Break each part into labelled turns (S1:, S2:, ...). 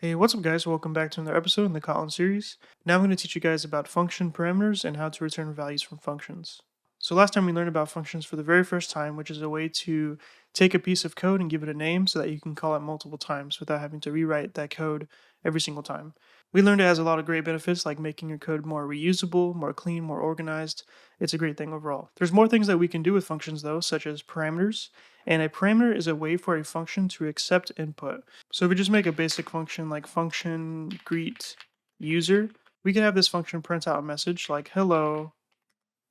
S1: Hey, what's up guys? Welcome back to another episode in the Kotlin series. Now I'm going to teach you guys about function parameters and how to return values from functions. So last time we learned about functions for the very first time, which is a way to take a piece of code and give it a name so that you can call it multiple times without having to rewrite that code every single time. We learned it has a lot of great benefits like making your code more reusable, more clean, more organized. It's a great thing overall. There's more things that we can do with functions though, such as parameters. And a parameter is a way for a function to accept input. So if we just make a basic function like function greet user, we can have this function print out a message like hello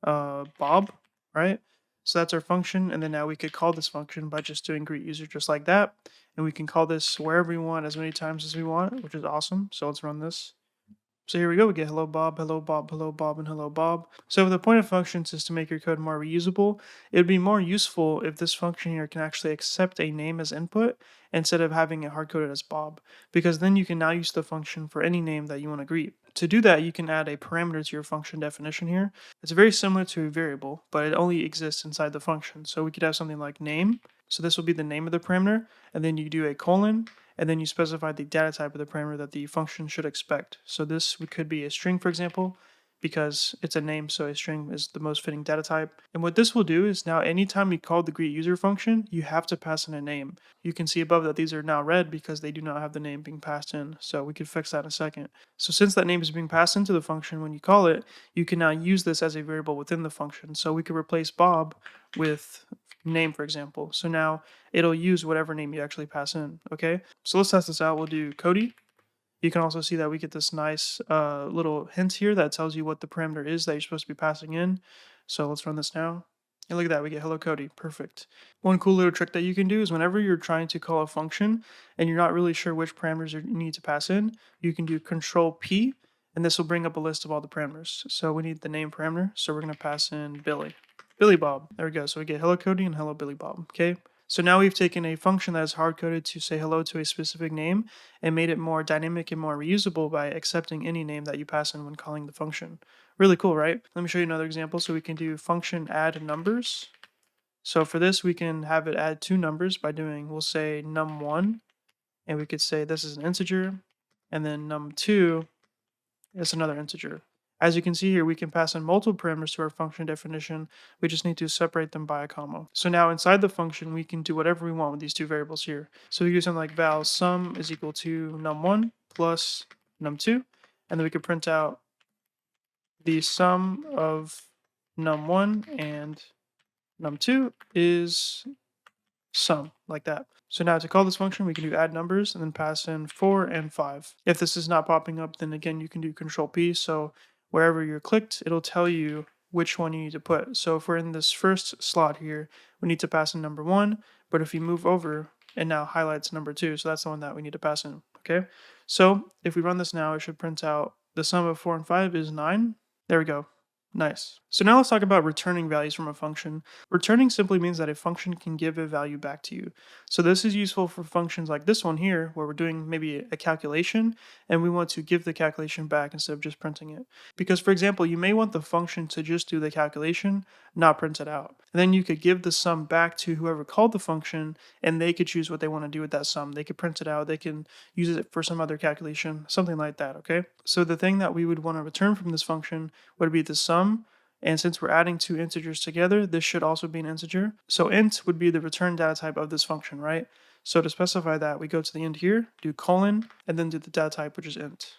S1: Bob, right? So that's our function, and then now we could call this function by just doing greet user just like that, and we can call this wherever we want as many times as we want, which is awesome. So let's run this. So here we go, we get hello Bob, hello Bob, hello Bob, and hello Bob. So the point of functions is to make your code more reusable. It would be more useful if this function here can actually accept a name as input instead of having it hard-coded as Bob, because then you can now use the function for any name that you want to greet. To do that, you can add a parameter to your function definition here. It's very similar to a variable, but it only exists inside the function. So we could have something like name. So this will be the name of the parameter, and then you do a colon, and then you specify the data type of the parameter that the function should expect. So this could be a string, for example, because it's a name, so a string is the most fitting data type. And what this will do is now anytime you call the greetUser function, you have to pass in a name. You can see above that these are now red because they do not have the name being passed in, so we could fix that in a second. So since that name is being passed into the function when you call it, you can now use this as a variable within the function. So we could replace Bob with name, for example. So now it'll use whatever name you actually pass in, okay? So let's test this out. We'll do Cody. You can also see that we get this nice little hint here that tells you what the parameter is that you're supposed to be passing in. So let's run this now. And look at that, we get hello Cody, perfect. One cool little trick that you can do is whenever you're trying to call a function and you're not really sure which parameters you need to pass in, you can do Control P, and this will bring up a list of all the parameters. So we need the name parameter, so we're gonna pass in Billy. Billy Bob, there we go. So we get hello Cody and hello Billy Bob, okay? So now we've taken a function that is hard-coded to say hello to a specific name and made it more dynamic and more reusable by accepting any name that you pass in when calling the function. Really cool, right? Let me show you another example. So we can do function add numbers. So for this, we can have it add two numbers by doing, we'll say num1, and we could say this is an integer, and then num2 is another integer. As you can see here, we can pass in multiple parameters to our function definition. We just need to separate them by a comma. So now inside the function, we can do whatever we want with these two variables here. So we do something like val sum is equal to num1 plus num2, and then we could print out the sum of num1 and num2 is sum, like that. So now to call this function, we can do add numbers and then pass in 4 and 5. If this is not popping up, then again, you can do Control P. So wherever you're clicked, it'll tell you which one you need to put. So if we're in this first slot here, we need to pass in number 1, but if you move over, it now highlights number 2, so that's the one that we need to pass in, okay? So if we run this now, it should print out the sum of 4 and 5 is 9. There we go. Nice. So now let's talk about returning values from a function. Returning simply means that a function can give a value back to you. So this is useful for functions like this one here, where we're doing maybe a calculation, and we want to give the calculation back instead of just printing it. Because for example, you may want the function to just do the calculation, not print it out. And then you could give the sum back to whoever called the function, and they could choose what they want to do with that sum. They could print it out, they can use it for some other calculation, something like that, okay? So the thing that we would want to return from this function would be the sum, and since we're adding two integers together, this should also be an integer. So int would be the return data type of this function, right? So to specify that, we go to the end here, do colon, and then do the data type, which is int.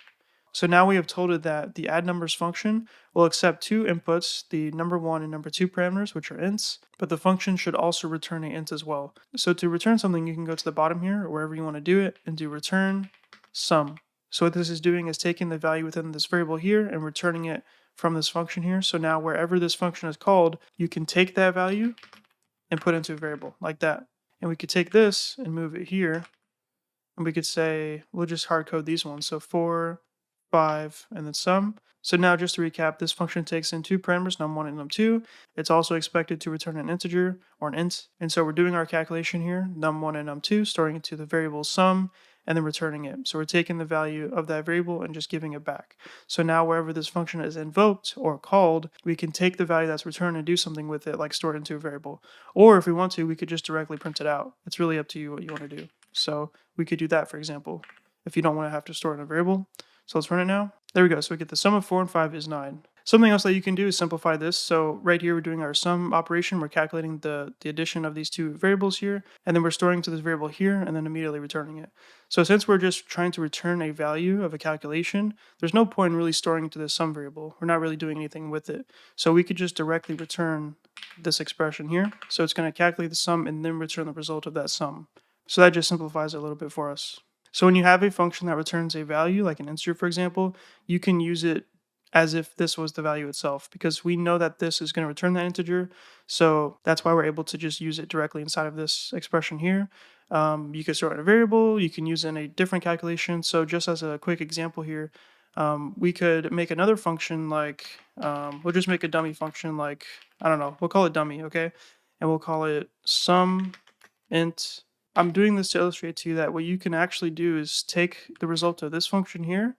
S1: So now we have told it that the add numbers function will accept two inputs, the number 1 and number 2 parameters, which are ints, but the function should also return an int as well. So to return something, you can go to the bottom here, or wherever you want to do it, and do return sum. So what this is doing is taking the value within this variable here and returning it from this function here. So now wherever this function is called, you can take that value and put it into a variable like that. And we could take this and move it here, and we could say, we'll just hard code these ones. So 4, 5, and then sum. So now just to recap, this function takes in two parameters, num1 and num2. It's also expected to return an integer or an int. And so we're doing our calculation here, num1 and num2, storing it to the variable sum, and then returning it. So we're taking the value of that variable and just giving it back. So now wherever this function is invoked or called, we can take the value that's returned and do something with it, like store it into a variable. Or if we want to, we could just directly print it out. It's really up to you what you want to do. So we could do that, for example. if you don't want to have to store it in a variable. So let's run it now. There we go. So we get the sum of 4 and 5 is 9. Something else that you can do is simplify this. So right here, we're doing our sum operation. We're calculating the addition of these two variables here, and then we're storing to this variable here, and then immediately returning it. So since we're just trying to return a value of a calculation, there's no point in really storing it to this sum variable. We're not really doing anything with it. So we could just directly return this expression here. So it's going to calculate the sum and then return the result of that sum. So that just simplifies it a little bit for us. So when you have a function that returns a value, like an integer, for example, you can use it as if this was the value itself, because we know that this is going to return that integer. So that's why we're able to just use it directly inside of this expression here. You can store it in a variable, you can use it in a different calculation. So just as a quick example here, we could make another function like, we'll just make a dummy function like, I don't know, we'll call it dummy, okay? And we'll call it sum int. I'm doing this to illustrate to you that what you can actually do is take the result of this function here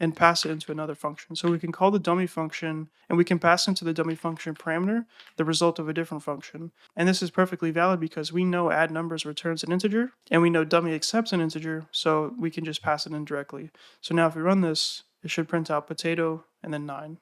S1: and pass it into another function. So we can call the dummy function, and we can pass into the dummy function parameter the result of a different function. And this is perfectly valid because we know add numbers returns an integer, and we know dummy accepts an integer, so we can just pass it in directly. So now if we run this, it should print out potato and then 9.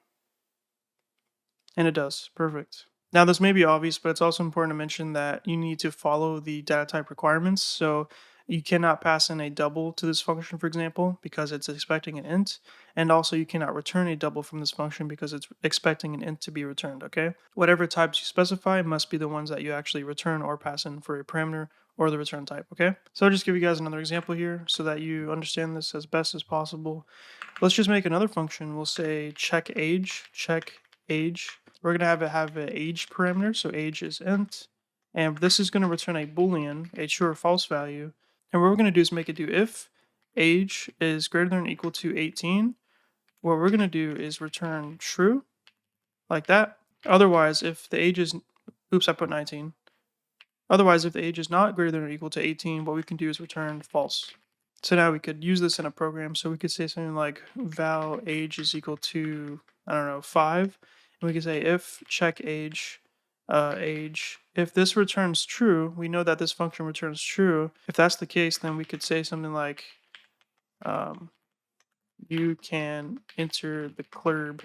S1: And it does. Perfect. Now, this may be obvious, but it's also important to mention that you need to follow the data type requirements. So you cannot pass in a double to this function, for example, because it's expecting an int. And also you cannot return a double from this function because it's expecting an int to be returned, okay? Whatever types you specify must be the ones that you actually return or pass in for a parameter or the return type, okay? So I'll just give you guys another example here so that you understand this as best as possible. Let's just make another function. We'll say check age. We're going to have an age parameter, so age is int, and this is going to return a boolean, a true or false value. And what we're going to do is make it do if age is greater than or equal to 18. What we're going to do is return true, like that. Otherwise, if the age is, oops, I put 19. Otherwise, if the age is not greater than or equal to 18, what we can do is return false. So now we could use this in a program. So we could say something like val age is equal to, I don't know, 5. And we could say if check age, if this returns true, we know that this function returns true. If that's the case, then we could say something like you can enter the club.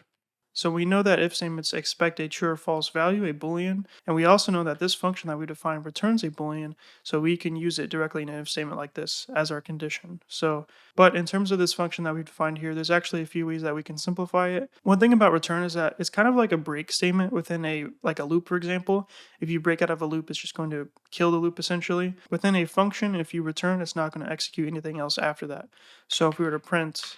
S1: So we know that if statements expect a true or false value, a boolean, and we also know that this function that we define returns a boolean, so we can use it directly in an if statement like this as our condition. So, but in terms of this function that we defined here, there's actually a few ways that we can simplify it. One thing about return is that it's kind of like a break statement within a loop, for example. If you break out of a loop, it's just going to kill the loop essentially. Within a function, if you return, it's not going to execute anything else after that. So if we were to print,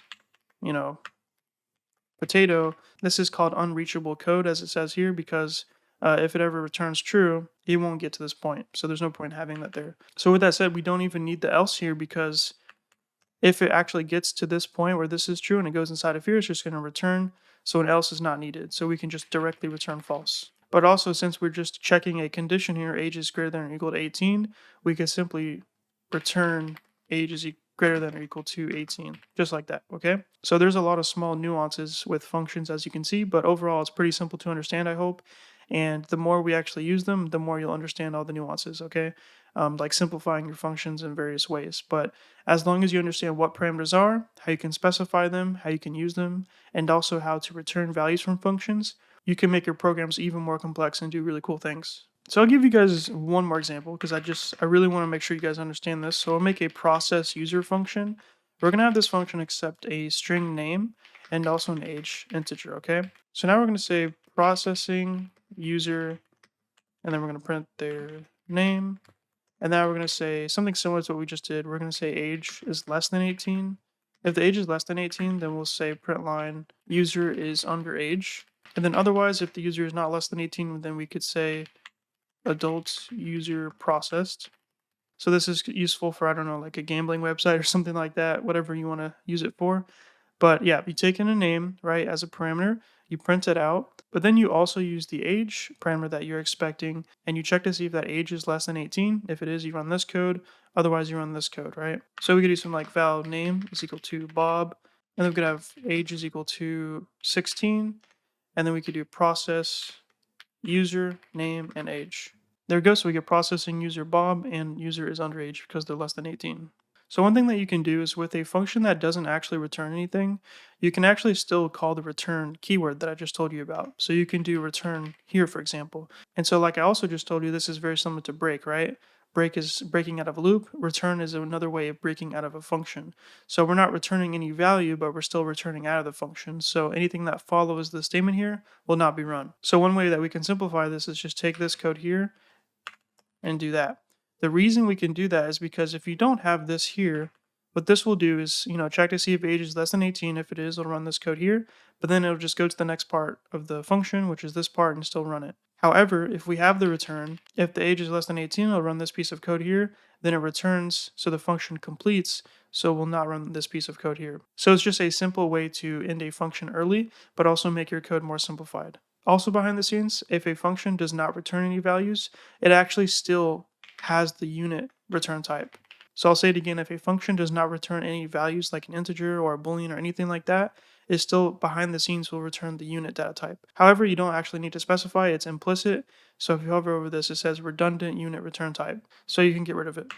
S1: potato, this is called unreachable code, as it says here, because if it ever returns true, it won't get to this point. So there's no point in having that there. So with that said, we don't even need the else here, because if it actually gets to this point where this is true and it goes inside of here, it's just going to return. So an else is not needed. So we can just directly return false. But also, since we're just checking a condition here, age is greater than or equal to 18, we could simply return age is greater than or equal to 18, just like that, okay? So there's a lot of small nuances with functions, as you can see, but overall it's pretty simple to understand, I hope. And the more we actually use them, the more you'll understand all the nuances, okay? Like simplifying your functions in various ways. But as long as you understand what parameters are, how you can specify them, how you can use them, and also how to return values from functions, you can make your programs even more complex and do really cool things. So I'll give you guys one more example because I really want to make sure you guys understand this. So I'll make a process user function. We're going to have this function accept a string name and also an age integer, okay? So now we're going to say processing user, and then we're going to print their name. And now we're going to say something similar to what we just did. We're going to say age is less than 18. If the age is less than 18, then we'll say print line user is underage. And then otherwise, if the user is not less than 18, then we could say adult user processed. So this is useful for, I don't know, like a gambling website or something like that, whatever you want to use it for. But yeah, you take in a name, right, as a parameter, you print it out, but then you also use the age parameter that you're expecting, and you check to see if that age is less than 18. If it is, you run this code. Otherwise, you run this code, right? So we could do something like val name is equal to Bob, and then we could have age is equal to 16, and then we could do process user, name, and age. There we go. So we get processing user Bob and user is underage because they're less than 18. So one thing that you can do is with a function that doesn't actually return anything, you can actually still call the return keyword that I just told you about. So you can do return here, for example. And so like I also just told you, this is very similar to break, right? Break is breaking out of a loop. Return is another way of breaking out of a function. So we're not returning any value, but we're still returning out of the function. So anything that follows the statement here will not be run. So one way that we can simplify this is just take this code here and do that. The reason we can do that is because if you don't have this here, what this will do is, check to see if age is less than 18. If it is, it'll run this code here, but then it'll just go to the next part of the function, which is this part, and still run it. However, if we have the return, if the age is less than 18, it'll run this piece of code here, then it returns, so the function completes, so we'll not run this piece of code here. So it's just a simple way to end a function early, but also make your code more simplified. Also behind the scenes, if a function does not return any values, it actually still has the unit return type. So I'll say it again, if a function does not return any values like an integer or a boolean or anything like that, it still behind the scenes will return the unit data type. However, you don't actually need to specify, it's implicit. So if you hover over this, it says redundant unit return type. So you can get rid of it.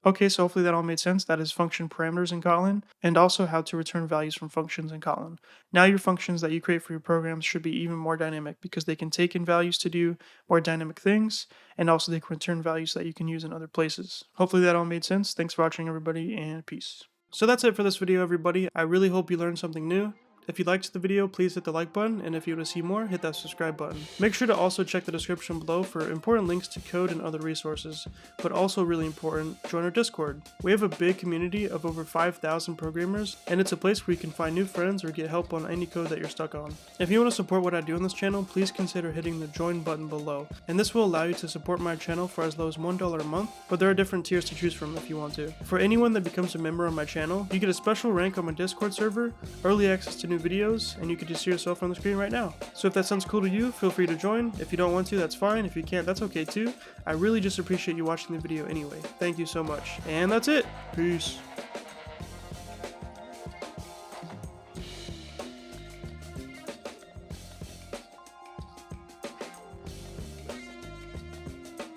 S1: Okay, so hopefully that all made sense. That is function parameters in Kotlin, and also how to return values from functions in Kotlin. Now your functions that you create for your programs should be even more dynamic because they can take in values to do more dynamic things, and also they can return values that you can use in other places. Hopefully that all made sense. Thanks for watching, everybody, and peace. So that's it for this video, everybody. I really hope you learned something new. If you liked the video, please hit the like button, and if you want to see more, hit that subscribe button. Make sure to also check the description below for important links to code and other resources, but also really important, join our Discord. We have a big community of over 5,000 programmers, and it's a place where you can find new friends or get help on any code that you're stuck on. If you want to support what I do on this channel, please consider hitting the join button below, and this will allow you to support my channel for as low as $1 a month, but there are different tiers to choose from if you want to. For anyone that becomes a member on my channel, you get a special rank on my Discord server, early access to new videos, and you can just see yourself on the screen right now. So if that sounds cool to you, feel free to join. If you don't want to, that's fine. If you can't, that's okay too. I really just appreciate you watching the video anyway. Thank you so much. And that's it. Peace.